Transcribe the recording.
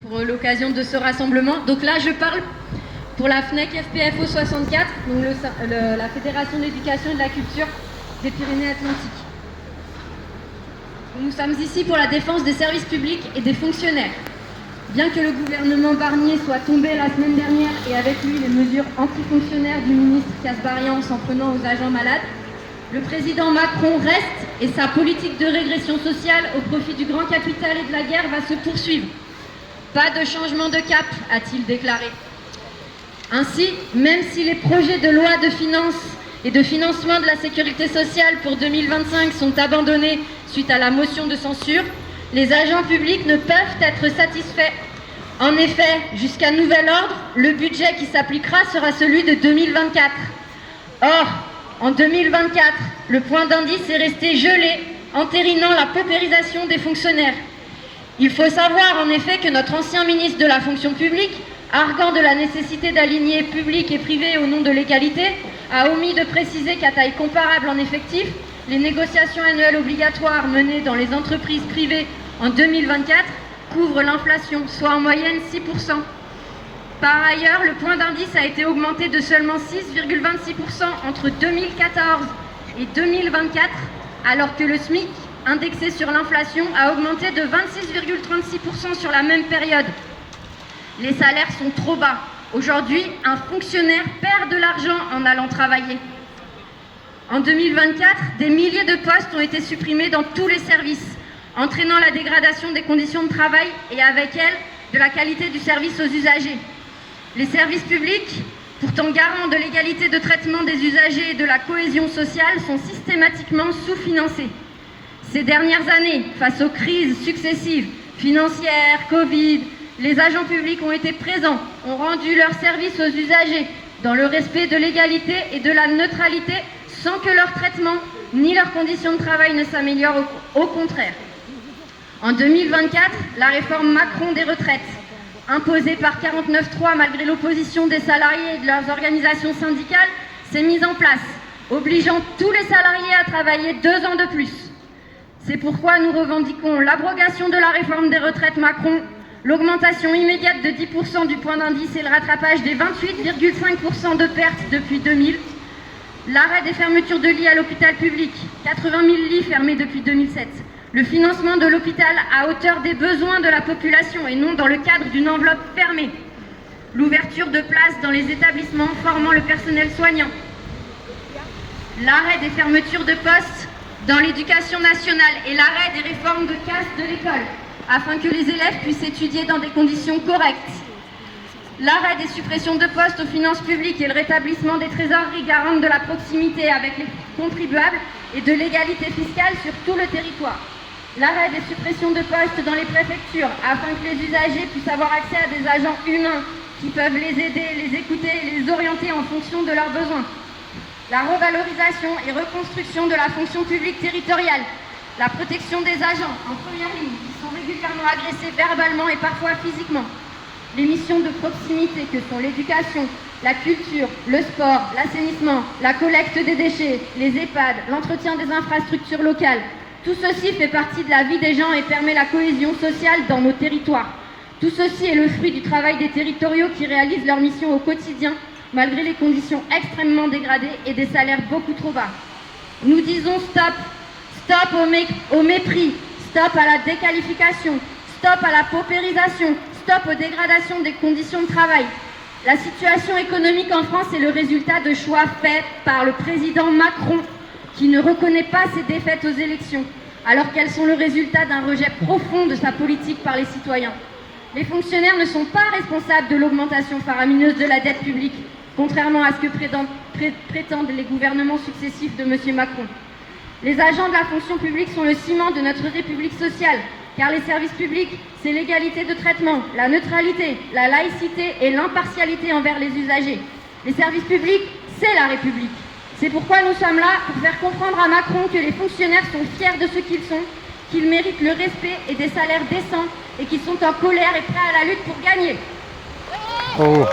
Pour l'occasion de ce rassemblement. Donc là, je parle pour la FNEC FPFO 64, donc la Fédération de l'éducation et de la culture des Pyrénées-Atlantiques. Nous sommes ici pour la défense des services publics et des fonctionnaires. Bien que le gouvernement Barnier soit tombé la semaine dernière et avec lui les mesures anti-fonctionnaires du ministre Kasbarian s'en prenant aux agents malades, le président Macron reste et sa politique de régression sociale au profit du grand capital et de la guerre va se poursuivre. Pas de changement de cap, a-t-il déclaré. Ainsi, même si les projets de loi de finances et de financement de la sécurité sociale pour 2025 sont abandonnés suite à la motion de censure, les agents publics ne peuvent être satisfaits. En effet, jusqu'à nouvel ordre, le budget qui s'appliquera sera celui de 2024. Or, en 2024, le point d'indice est resté gelé, entérinant la paupérisation des fonctionnaires. Il faut savoir en effet que notre ancien ministre de la fonction publique, arguant de la nécessité d'aligner public et privé au nom de l'égalité, a omis de préciser qu'à taille comparable en effectif, les négociations annuelles obligatoires menées dans les entreprises privées en 2024 couvrent l'inflation, soit en moyenne 6%. Par ailleurs, le point d'indice a été augmenté de seulement 6,26% entre 2014 et 2024, alors que le SMIC, indexé sur l'inflation, a augmenté de 26,36% sur la même période. Les salaires sont trop bas. Aujourd'hui, un fonctionnaire perd de l'argent en allant travailler. En 2024, des milliers de postes ont été supprimés dans tous les services, entraînant la dégradation des conditions de travail et avec elle, de la qualité du service aux usagers. Les services publics, pourtant garants de l'égalité de traitement des usagers et de la cohésion sociale, sont systématiquement sous-financés. Ces dernières années, face aux crises successives, financières, Covid, les agents publics ont été présents, ont rendu leur service aux usagers dans le respect de l'égalité et de la neutralité sans que leur traitement ni leurs conditions de travail ne s'améliorent, au contraire. En 2024, la réforme Macron des retraites, imposée par 49.3 malgré l'opposition des salariés et de leurs organisations syndicales, s'est mise en place, obligeant tous les salariés à travailler 2 ans de plus. C'est pourquoi nous revendiquons l'abrogation de la réforme des retraites Macron, l'augmentation immédiate de 10% du point d'indice et le rattrapage des 28,5% de pertes depuis 2000, l'arrêt des fermetures de lits à l'hôpital public, 80 000 lits fermés depuis 2007, le financement de l'hôpital à hauteur des besoins de la population et non dans le cadre d'une enveloppe fermée, l'ouverture de places dans les établissements formant le personnel soignant, l'arrêt des fermetures de postes dans l'éducation nationale et l'arrêt des réformes de casse de l'école, afin que les élèves puissent étudier dans des conditions correctes. L'arrêt des suppressions de postes aux finances publiques et le rétablissement des trésoreries garantes de la proximité avec les contribuables et de l'égalité fiscale sur tout le territoire. L'arrêt des suppressions de postes dans les préfectures, afin que les usagers puissent avoir accès à des agents humains qui peuvent les aider, les écouter et les orienter en fonction de leurs besoins. La revalorisation et reconstruction de la fonction publique territoriale, la protection des agents en première ligne qui sont régulièrement agressés verbalement et parfois physiquement, les missions de proximité que sont l'éducation, la culture, le sport, l'assainissement, la collecte des déchets, les EHPAD, l'entretien des infrastructures locales. Tout ceci fait partie de la vie des gens et permet la cohésion sociale dans nos territoires. Tout ceci est le fruit du travail des territoriaux qui réalisent leur mission au quotidien, malgré les conditions extrêmement dégradées et des salaires beaucoup trop bas. Nous disons stop, stop au mépris, stop à la déqualification, stop à la paupérisation, stop aux dégradations des conditions de travail. La situation économique en France est le résultat de choix faits par le président Macron, qui ne reconnaît pas ses défaites aux élections, alors qu'elles sont le résultat d'un rejet profond de sa politique par les citoyens. Les fonctionnaires ne sont pas responsables de l'augmentation faramineuse de la dette publique, contrairement à ce que prétendent les gouvernements successifs de M. Macron. Les agents de la fonction publique sont le ciment de notre République sociale, car les services publics, c'est l'égalité de traitement, la neutralité, la laïcité et l'impartialité envers les usagers. Les services publics, c'est la République. C'est pourquoi nous sommes là pour faire comprendre à Macron que les fonctionnaires sont fiers de ce qu'ils sont, qu'ils méritent le respect et des salaires décents et qu'ils sont en colère et prêts à la lutte pour gagner. Oh.